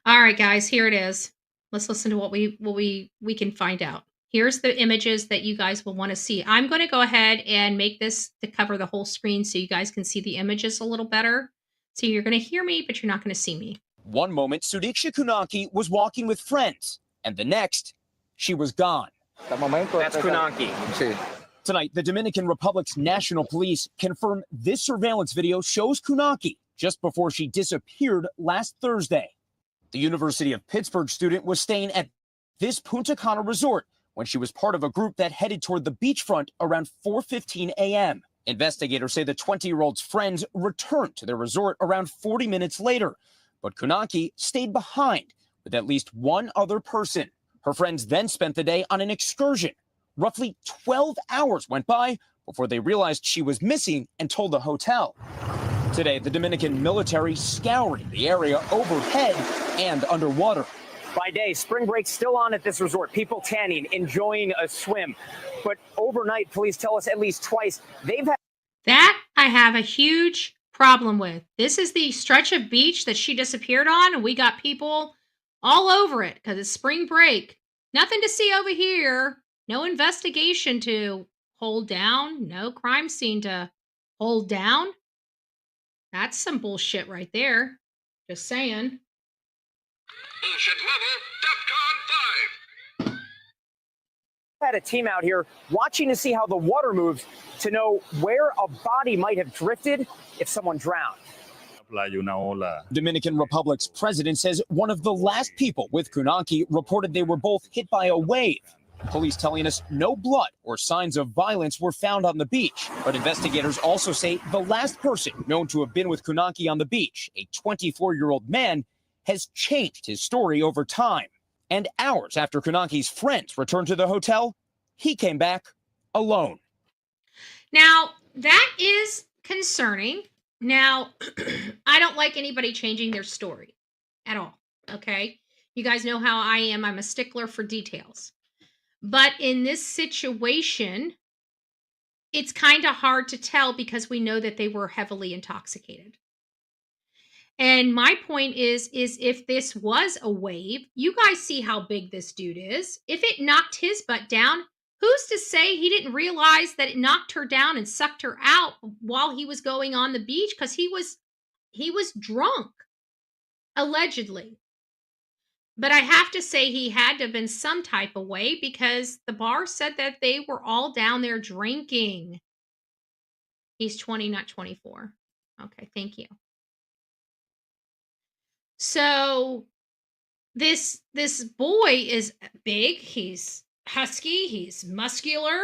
All right, guys, here it is. Let's listen to what we can find out. Here's the images that you guys will want to see. I'm going to go ahead and make this to cover the whole screen so you guys can see the images a little better. So you're going to hear me, but you're not going to see me. One moment, Sudiksha Konanki was walking with friends, and the next, she was gone. That's Konanki. Tonight, the Dominican Republic's National Police confirmed this surveillance video shows Konanki just before she disappeared last Thursday. The University of Pittsburgh student was staying at this Punta Cana resort when she was part of a group that headed toward the beachfront around 4:15 a.m. Investigators say the 20-year-old's friends returned to their resort around 40 minutes later, but Konanki stayed behind with at least one other person. Her friends then spent the day on an excursion. Roughly 12 hours went by before they realized she was missing and told the hotel. Today, the Dominican military scouring the area overhead and underwater. By day, spring break's still on at this resort. People tanning, enjoying a swim. But overnight, police tell us at least twice they've had... That I have a huge problem with. This is the stretch of beach that she disappeared on, and we got people all over it because it's spring break. Nothing to see over here. No investigation to hold down. No crime scene to hold down. That's some bullshit right there. Just saying. Bullshit level, DEFCON 5. had a team out here watching to see how the water moves to know where a body might have drifted if someone drowned. Dominican Republic's president says one of the last people with Konanki reported they were both hit by a wave. Police telling us no blood or signs of violence were found on the beach. But investigators also say the last person known to have been with Konanki on the beach, a 24-year-old man, has changed his story over time. And hours after Konanki's friends returned to the hotel, he came back alone. Now, that is concerning. Now, I don't like anybody changing their story at all, okay? You guys know how I am. I'm a stickler for details. But in this situation, it's kind of hard to tell because we know that they were heavily intoxicated. And my point is if this was a wave, you guys see how big this dude is. If it knocked his butt down, who's to say he didn't realize that it knocked her down and sucked her out while he was going on the beach? Because he was drunk, allegedly. But I have to say he had to have been some type of way because the bar said that they were all down there drinking. He's 20, not 24. Okay, thank you. So this boy is big. He's husky. He's muscular.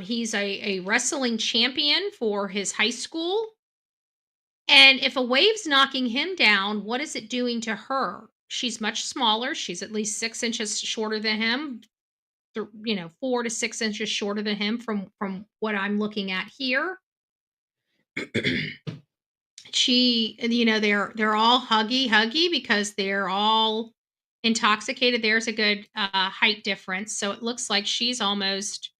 He's a wrestling champion for his high school. And if a wave's knocking him down, what is it doing to her? She's much smaller. She's at least 6 inches shorter than him. 4 to 6 inches shorter than him from what I'm looking at here. They're all huggy because they're all intoxicated. There's a good height difference. So it looks like she's almost,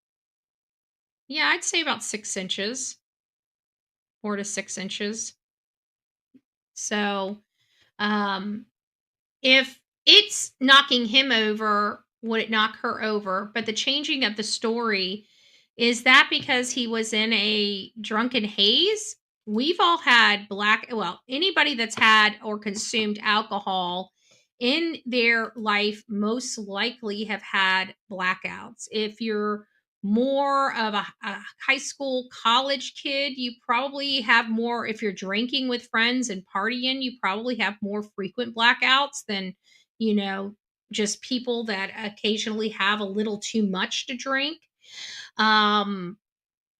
I'd say about 6 inches, 4 to 6 inches. So, if it's knocking him over, would it knock her over? But the changing of the story Is that because he was in a drunken haze? We've all had anybody that's had or consumed alcohol in their life most likely have had blackouts. If you're more of a high school, college kid, you probably have more. If you're drinking with friends and partying, you probably have more frequent blackouts than, you know, just people that occasionally have a little too much to drink. Um,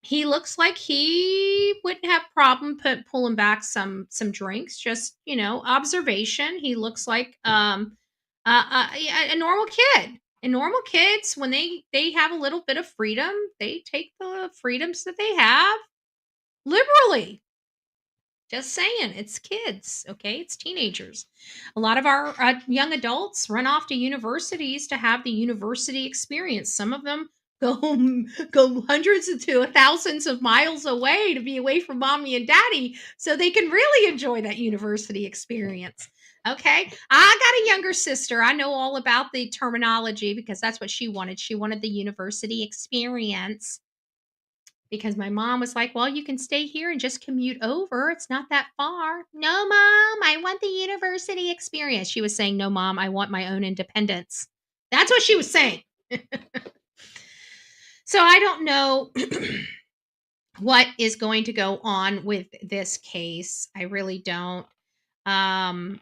he looks like he wouldn't have problem pulling back some drinks. Just, observation. He looks like a normal kid. And normal kids, when they have a little bit of freedom, they take the freedoms that they have liberally. Just saying, it's kids, okay? It's teenagers. A lot of our young adults run off to universities to have the university experience. Some of them go go hundreds to thousands of miles away to be away from mommy and daddy so they can really enjoy that university experience. Okay? I got a younger sister. I know all about the terminology because that's what she wanted. She wanted the university experience because my mom was like, "Well, you can stay here and just commute over. It's not that far." "No, mom, I want the university experience." She was saying, "No, mom, I want my own independence." That's what she was saying. So I don't know what is going to go on with this case. I really don't. Um,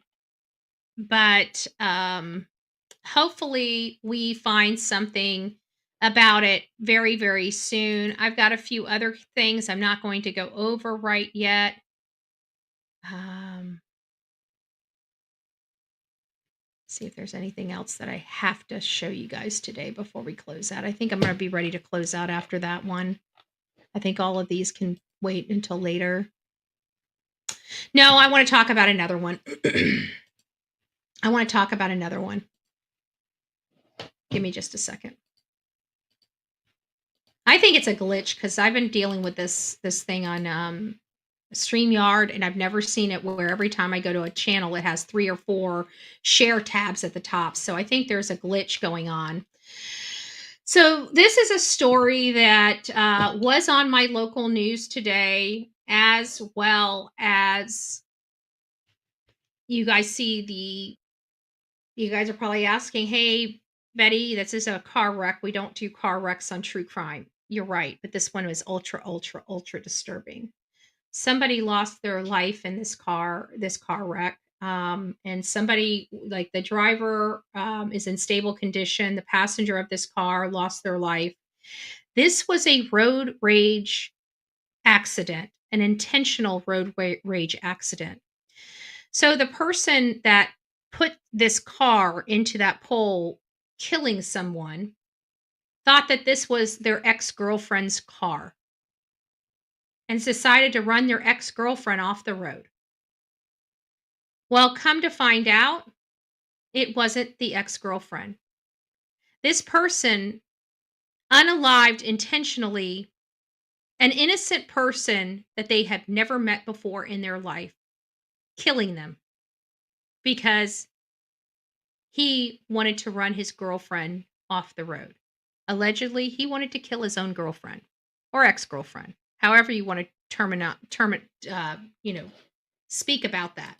but hopefully we find something about it very, very soon. I've got a few other things I'm not going to go over right yet. Um, see if there's anything else that I have to show you guys today before we close out. I think I'm going to be ready to close out after that one. I think all of these can wait until later. No, I want to talk about another one. I want to talk about another one. Give me just a second. I think it's a glitch because I've been dealing with this thing on StreamYard, and I've never seen it where every time I go to a channel, it has 3 or 4 share tabs at the top. So I think there's a glitch going on. So this is a story that was on my local news today, as well as you guys see you guys are probably asking, "Hey, Betty, this is a car wreck. We don't do car wrecks on true crime." You're right, but this one was ultra, ultra, ultra disturbing. Somebody lost their life in this car wreck. And somebody, like the driver, is in stable condition. The passenger of this car lost their life. This was a road rage accident, an intentional rage accident. So the person that put this car into that pole, killing someone, thought that this was their ex-girlfriend's car and decided to run their ex-girlfriend off the road. Well, come to find out, it wasn't the ex-girlfriend. This person unalived intentionally an innocent person that they had never met before in their life, killing them because he wanted to run his girlfriend off the road. Allegedly, he wanted to kill his own girlfriend or ex-girlfriend, however you want to speak about that.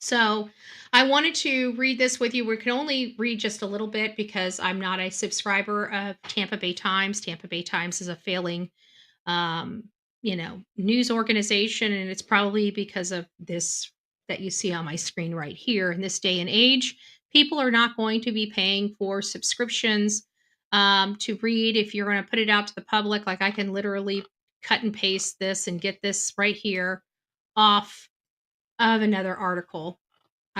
So I wanted to read this with you. We can only read just a little bit because I'm not a subscriber of Tampa Bay Times. Tampa Bay Times is a failing, news organization, and it's probably because of this that you see on my screen right here. In this day and age, people are not going to be paying for subscriptions to read. If you're going to put it out to the public, like I can literally cut and paste this and get this right here off of another article.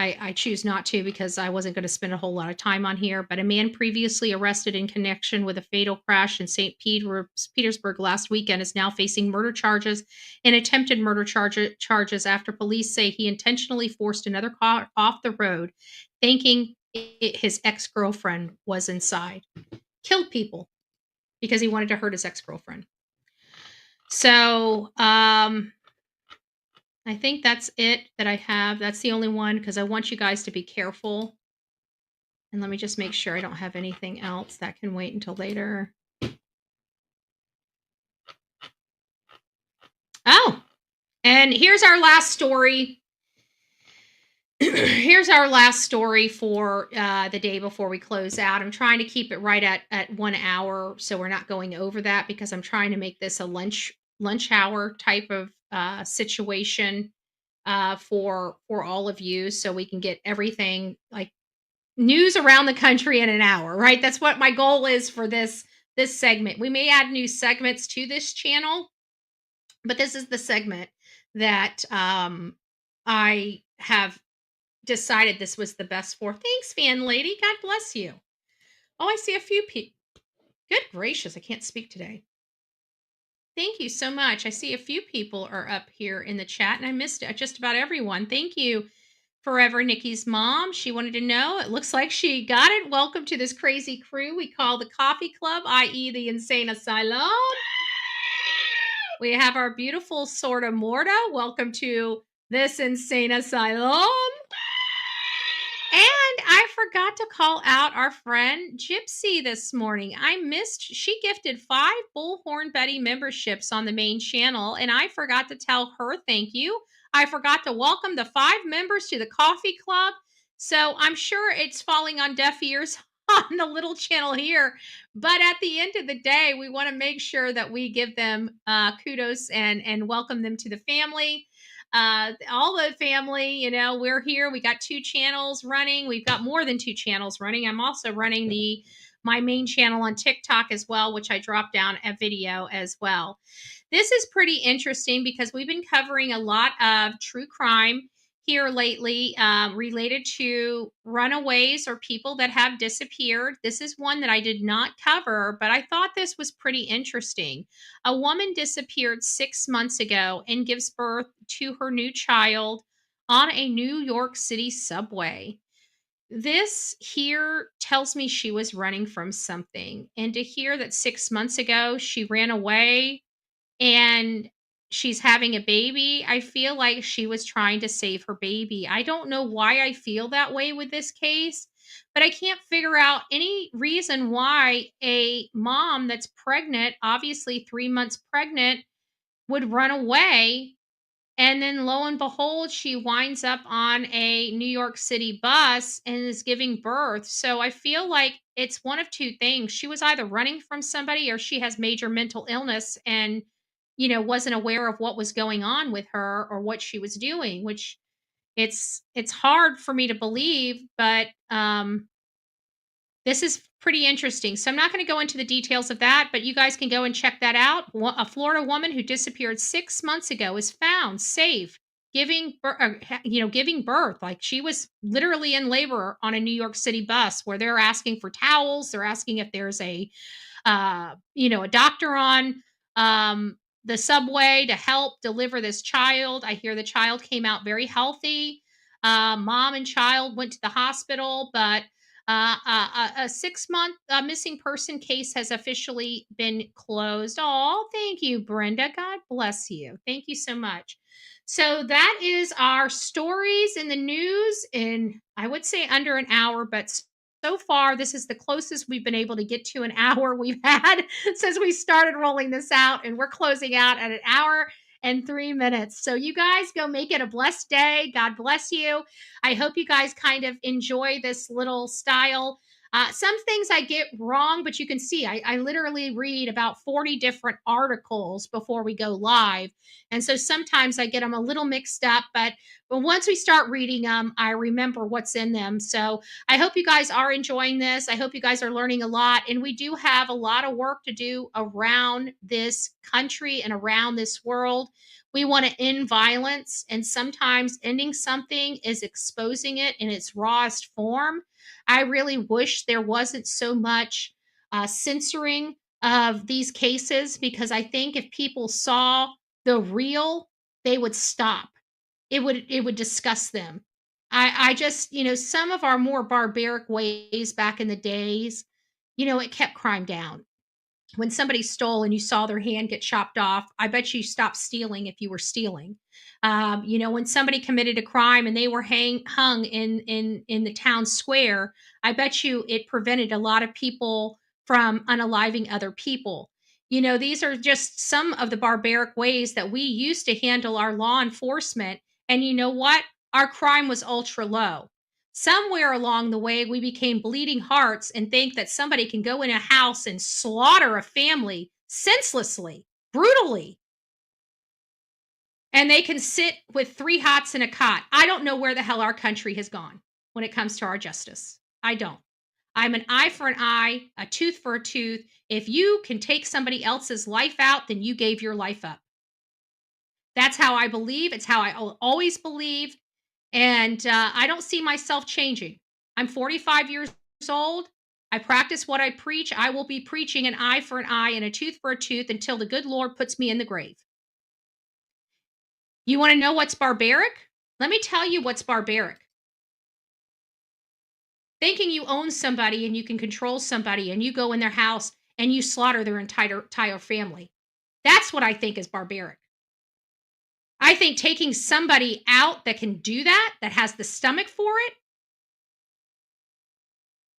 I choose not to because I wasn't going to spend a whole lot of time on here. But a man previously arrested in connection with a fatal crash in St. Petersburg last weekend is now facing murder charges and attempted murder charges after police say he intentionally forced another car off the road, thinking his ex-girlfriend was inside. Killed people because he wanted to hurt his ex-girlfriend. So, I think that's it that I have. That's the only one because I want you guys to be careful. And let me just make sure I don't have anything else that can wait until later. Oh, and here's our last story. Here's our last story for the day before we close out. I'm trying to keep it right at 1 hour, so we're not going over that because I'm trying to make this a lunch hour type of situation for all of you, so we can get everything like news around the country in an hour. Right? That's what my goal is for this segment. We may add new segments to this channel, but this is the segment that I have decided this was the best for. Thanks, fan lady. God bless you. Oh, I see a few people. Good gracious, I can't speak today. Thank you so much. I see a few people are up here in the chat, and I missed just about everyone. Thank you, Forever Nikki's mom. She wanted to know. It looks like she got it. Welcome to this crazy crew we call the Coffee Club, i.e. the Insane Asylum. We have our beautiful Sorta Morta. Welcome to this Insane Asylum. And I forgot to call out our friend Gypsy this morning. She gifted 5 Bullhorn Betty memberships on the main channel, and I forgot to tell her thank you. I forgot to welcome the 5 members to the coffee club. So I'm sure it's falling on deaf ears on the little channel here. But at the end of the day, we want to make sure that we give them kudos and welcome them to the family. All the family, we're here. We got 2 channels running. We've got more than 2 channels running. I'm also running my main channel on TikTok as well, which I dropped down a video as well. This is pretty interesting because we've been covering a lot of true crime here lately related to runaways or people that have disappeared. This is one that I did not cover, but I thought this was pretty interesting. A woman disappeared 6 months ago and gives birth to her new child on a New York City subway. This here tells me she was running from something. And to hear that 6 months ago she ran away and she's having a baby, I feel like she was trying to save her baby. I don't know why I feel that way with this case, but I can't figure out any reason why a mom that's pregnant, obviously 3 months pregnant, would run away. And then lo and behold, she winds up on a New York City bus and is giving birth. So I feel like it's one of 2 things. She was either running from somebody or she has major mental illness and wasn't aware of what was going on with her or what she was doing, which it's hard for me to believe, but this is pretty interesting. So I'm not going to go into the details of that, but you guys can go and check that out. A Florida woman who disappeared 6 months ago is found safe, giving birth. Like she was literally in labor on a New York City bus where they're asking for towels. They're asking if there's a doctor on the subway to help deliver this child. I hear the child came out very healthy. Mom and child went to the hospital, but a 6-month missing person case has officially been closed. Oh, thank you, Brenda. God bless you. Thank you so much. So that is our stories in the news in, I would say, under an hour, but so far, this is the closest we've been able to get to an hour we've had since we started rolling this out, and we're closing out at 1 hour and 3 minutes. So you guys go make it a blessed day. God bless you. I hope you guys kind of enjoy this little style. Some things I get wrong, but you can see I literally read about 40 different articles before we go live. And so sometimes I get them a little mixed up, but once we start reading them, I remember what's in them. So I hope you guys are enjoying this. I hope you guys are learning a lot. And we do have a lot of work to do around this country and around this world. We want to end violence, and sometimes ending something is exposing it in its rawest form. I really wish there wasn't so much censoring of these cases, because I think if people saw the real, they would stop. It would disgust them. I just, some of our more barbaric ways back in the days, it kept crime down. When somebody stole and you saw their hand get chopped off, I bet you stopped stealing if you were stealing. When somebody committed a crime and they were hung in the town square, I bet you it prevented a lot of people from unaliving other people. You know, these are just some of the barbaric ways that we used to handle our law enforcement. And you know what? Our crime was ultra low. Somewhere along the way, we became bleeding hearts and think that somebody can go in a house and slaughter a family senselessly, brutally, and they can sit with 3 hots and a cot. I don't know where the hell our country has gone when it comes to our justice. I don't. I'm an eye for an eye, a tooth for a tooth. If you can take somebody else's life out, then you gave your life up. That's how I believe. It's how I always believed. And I don't see myself changing. I'm 45 years old. I practice what I preach. I will be preaching an eye for an eye and a tooth for a tooth until the good Lord puts me in the grave. You want to know what's barbaric? Let me tell you what's barbaric. Thinking you own somebody and you can control somebody and you go in their house and you slaughter their entire family. That's what I think is barbaric. I think taking somebody out that can do that, that has the stomach for it,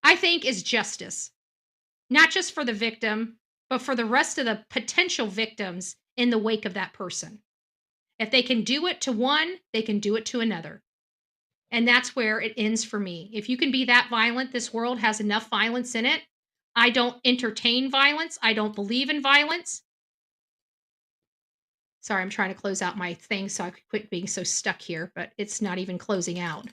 I think is justice. Not just for the victim, but for the rest of the potential victims in the wake of that person. If they can do it to one, they can do it to another. And that's where it ends for me. If you can be that violent, this world has enough violence in it. I don't entertain violence. I don't believe in violence. Sorry, I'm trying to close out my thing so I could quit being so stuck here, but it's not even closing out.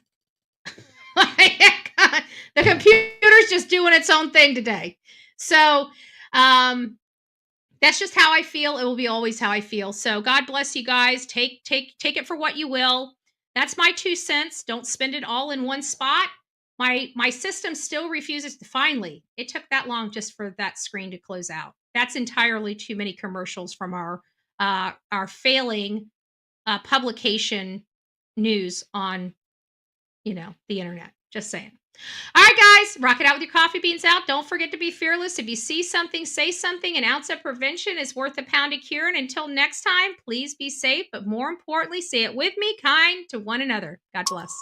The computer's just doing its own thing today. So that's just how I feel. It will be always how I feel. So God bless you guys. Take it for what you will. That's my 2 cents. Don't spend it all in one spot. My system still refuses to. Finally, it took that long just for that screen to close out. That's entirely too many commercials from our failing publication news on, the internet. Just saying. All right, guys, rock it out with your coffee beans out. Don't forget to be fearless. If you see something, say something. An ounce of prevention is worth a pound of cure. And until next time, please be safe. But more importantly, say it with me, kind to one another. God bless.